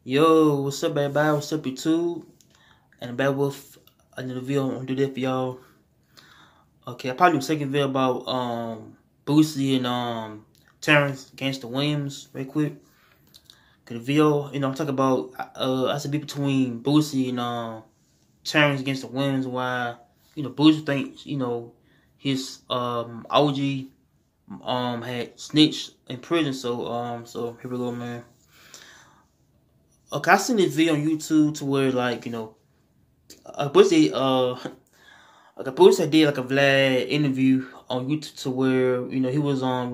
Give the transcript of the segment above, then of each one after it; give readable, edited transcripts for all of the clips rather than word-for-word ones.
Yo, what's up, everybody? What's up, YouTube? And I'm back with another video. I'm gonna do that for y'all. Okay, I probably do a second video about Boosie and Terrance Gangsta Williams, right quick. Cause the video, I'm talking about I said be between Boosie and Terrance Gangsta Williams. Why Boosie thinks his OG had snitched in prison. So here we go, man. Okay, I seen this video on YouTube to where Boosie Boosie did like a Vlad interview on YouTube to where he was I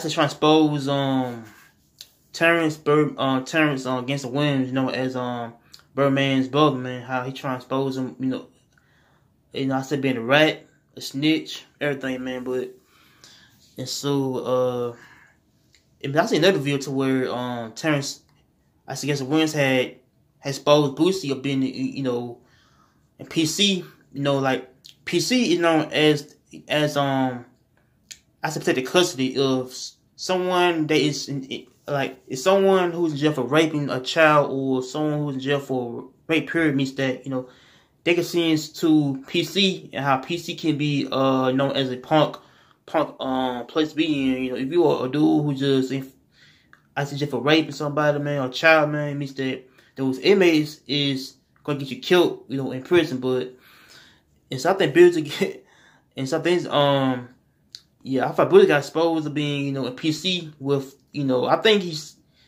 said trying to expose Terrance Gangsta Williams, as Birdman's brother, man, how he trying to expose him, I said being a rat, a snitch, everything, man. And I seen another video to where Terrance, I guess Williams had exposed Boosie of being in PC, like PC is known as I said protected custody of someone that is it's someone who's in jail for raping a child or someone who's in jail for rape, period, means that they can send to PC and how PC can be known as a punk place to be in. If you are a dude who just just for raping somebody, man, or a child, man, it means that those inmates is gonna get you killed, in prison. And so I think Billy get and some things I thought Billy got exposed of being, in PC with, I think he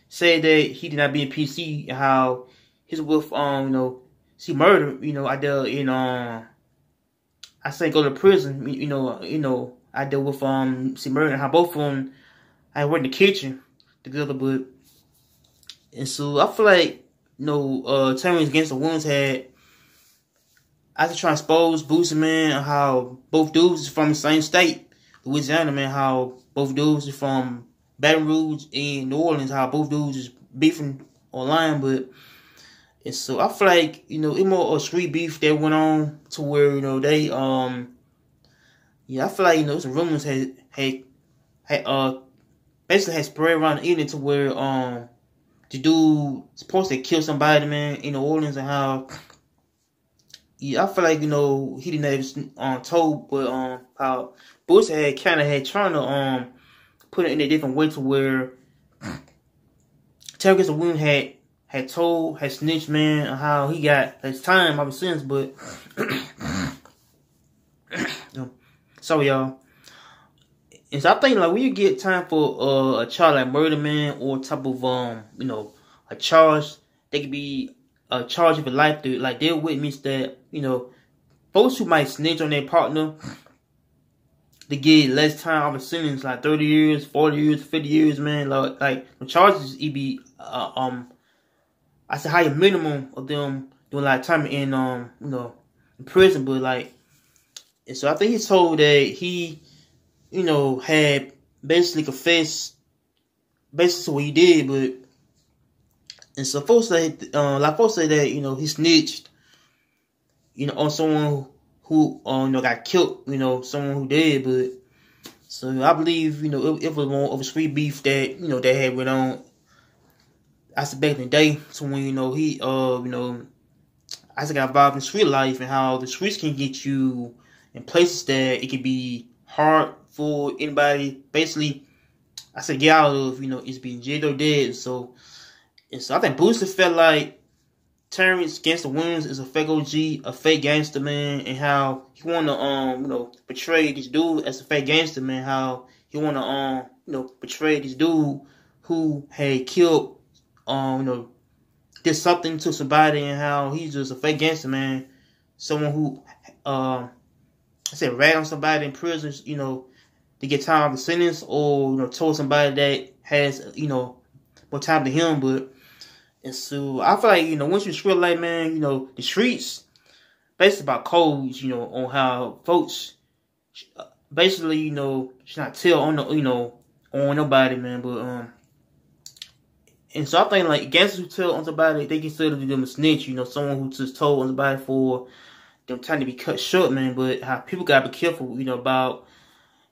said that he did not be in PC and how he's with see murder, I dealt in I say go to prison, I dealt with see murder and how both of them I worked in the kitchen together. And so I feel like Terrance Gangsta Williams had I just try to expose Boosie, man, how both dudes is from the same state, Louisiana, man, how both dudes is from Baton Rouge and New Orleans, how both dudes is beefing online. And so I feel like, it's more a street beef that went on to where, they, I feel like, some rumors had basically had spread around the internet to where, the dude supposed to kill somebody, man, in New Orleans, and how, I feel like, he didn't have told, but, how Boosie had trying to, put it in a different way to where Terrance Gangsta Williams had snitched, man, and how he got his time ever since. But sorry, y'all. And so I think when you get time for a charge like murder, man, or type of a charge, they could be a charge of a life to deal with, means that folks who might snitch on their partner, they get less time of a sentence, like 30 years, 40 years, 50 years, man. Like the charges, it be I said higher minimum of them doing time in in prison. And so I think he's told that he had basically confessed basically what he did. And so folks say that he snitched on someone who got killed, someone who did. So I believe it was more of a street beef that that had went on. I said back in the day, so when he I said got involved in street life and how the streets can get you in places that it can be hard for anybody basically I said get out of, it's being jailed or dead. And so I think Boosie felt like Terrance Gangsta Williams is a fake OG, a fake gangster, man, and how he wanna portray this dude as a fake gangster, man, how he wanna portray this dude who had killed did something to somebody, and how he's just a fake gangster, man. Someone who I said rat on somebody in prison, to get time of the sentence, or told somebody that has more time than him. And so I feel like once you street life, man, the streets basically about codes, on how folks basically should not tell on on nobody, man. And so I think like gangsters who tell on somebody, they consider them a snitch, someone who just told on somebody for them time to be cut short, man. But how people gotta be careful, about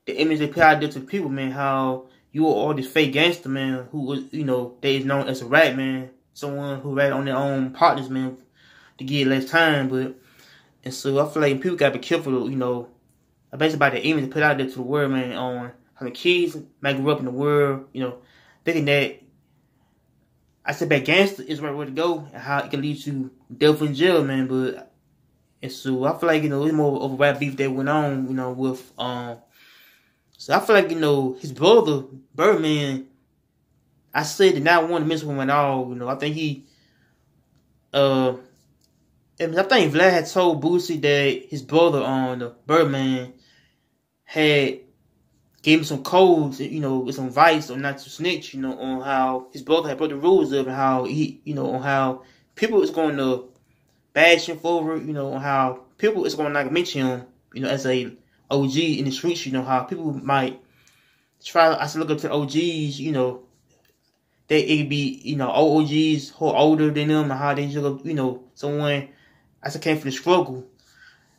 the image they put out there to people, man. How you are this fake gangster, man, who, you know, that is known as a rat, man. Someone who rat on their own partners, man, to get less time. But, and so I feel like people gotta be careful, you know, basically about the image to put out there to the world, man, on how the kids might grow up in the world, you know, thinking that I said that gangster is the right way to go, and how it can lead to death in jail, man. But, and so I feel like, you know, it's more of a rap beef that went on, you know, with, so I feel like, you know, his brother, Birdman, I said did not want to mess with him at all, you know. I think he, I think Vlad had told Boosie that his brother, the Birdman, had gave him some codes, you know, with some advice on not to snitch, you know, on how his brother had put the rules up and how he, you know, on how people is going to bash him forward, you know, on how people is going to not mention him, you know, as a OG in the streets, you know, how people might try, I should look up to OGs, you know, that it be, you know, OGs who are older than them and how they look, you know, someone, I said came from the struggle,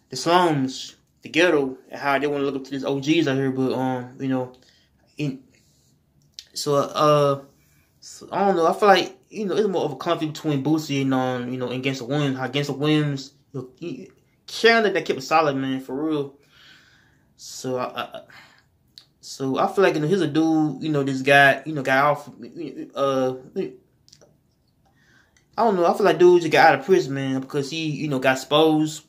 the slums, the ghetto, and how they want to look up to these OGs out here, but you know, so I don't know. I feel like, you know, it's more of a conflict between Boosie and you know, and Gangsta Williams. How Gangsta Williams, you know, carrying that kept it solid, man, for real. So I feel like, you know, here's a dude, you know, this guy, you know, got off. I don't know. I feel like dude just got out of prison, man, because he, you know, got exposed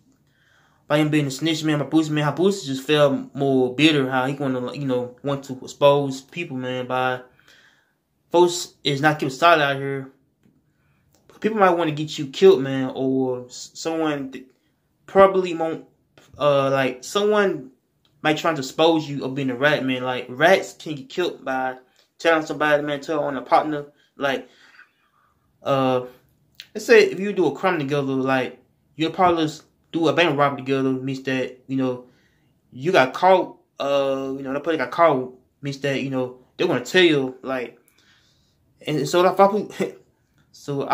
by him being a snitch, man, by Boosie, man, how Boosie just felt more bitter, how he want to expose people, man, by folks is not keeping solid out here. People might want to get you killed, man, or someone probably won't, like, someone might try to expose you of being a rat, man. Like, rats can get killed by telling somebody, man, tell on a partner, like, let's say if you do a crime together, like, your partners do a bank robbery together, means that, you know, you got caught, you know, that person got caught, means that, you know, they're gonna tell you, like, and so I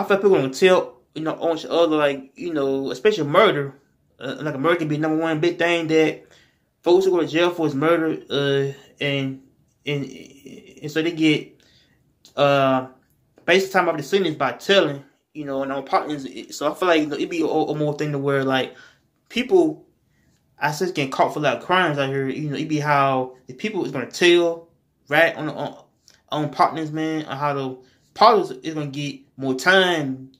feel people gonna tell, you know, on each other, like, you know, especially murder, like a murder can be the #1 big thing that folks who go to jail for is murder, and so they get based time of the sentence by telling, you know, and our partners. So I feel like, you know, it'd be a more thing to where, like, people, I said, getting caught for a lot of crimes out here. You know, it'd be how the people is gonna tell right on partners, man, on how the partners is gonna get more time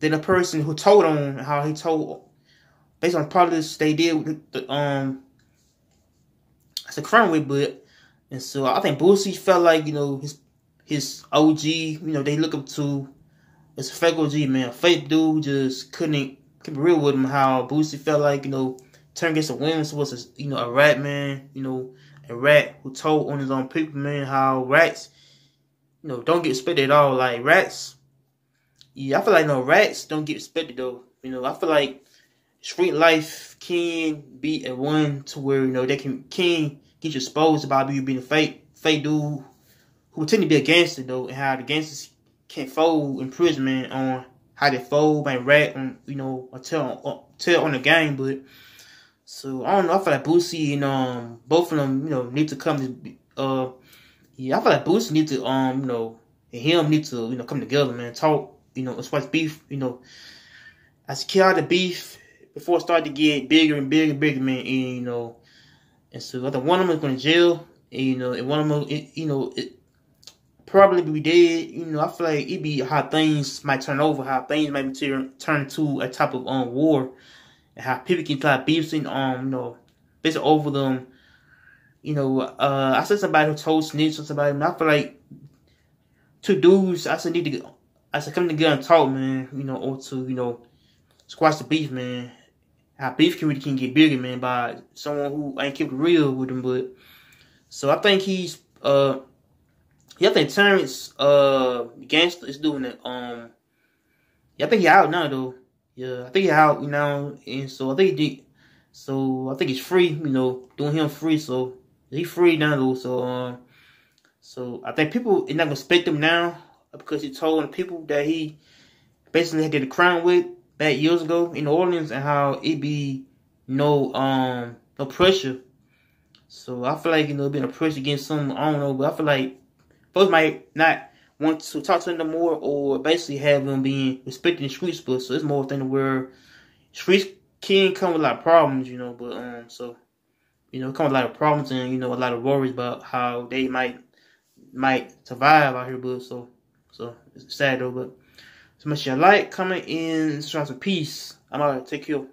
than the person who told on how he told based on partners they did with the it's a crime with, but and so I think Boosie felt like, you know, his OG, you know, they look up to as a fake OG, man, a fake dude just couldn't keep it real with him. How Boosie felt like, you know, Terrance Gangsta Williams was a, you know, a rat, man, you know, a rat who told on his own people, man, how rats, you know, don't get respected at all. Like, rats, yeah, I feel like, no, rats don't get respected, though. You know, I feel like street life can be a one to where, you know, they can get you exposed about you being a fake dude who tend to be a gangster, though, and how the gangsters can fold in prison, man, on how they fold by rat on, you know, or tell on the game. But so I don't know, I feel like Boosie and both of them, you know, need to come to yeah, I feel like Boosie need to you know, and him need to, you know, come together, man, talk, you know, as far as beef, you know, as kill the beef before it started to get bigger and bigger and bigger, man, and, you know, and so I think one of them is going to jail, and, you know, and one of them, you know, it probably be dead. You know, I feel like it be how things might turn over, how things might turn to a type of war, and how people can try beefing you know, basically over them. You know, I said somebody who told Snitch or somebody, and I feel like two dudes, I said come together and talk, man. You know, or to, you know, squash the beef, man. How beef can get bigger, man, by someone who ain't kept it real with them. But so I think he's yeah, I think Terrance Gangsta is doing it. Yeah, I think he out now, though. Yeah, I think he out, you know, and so I think he did. So I think he's free, you know, doing him free. So he free now, though. So so I think people are not gonna respect him now because he told the people that he basically did a crime with back years ago in New Orleans, and how it be no pressure So I feel like, you know, being oppressed against some, I don't know, but I feel like folks might not want to talk to him no more, or basically have him being respected in the streets. But so it's more a thing where streets can come with a lot of problems, you know. But so you know, come with a lot of problems and, you know, a lot of worries about how they might survive out here. But so it's sad though. But so much you like, comment, and subscribe to peace. I'm out. Take care.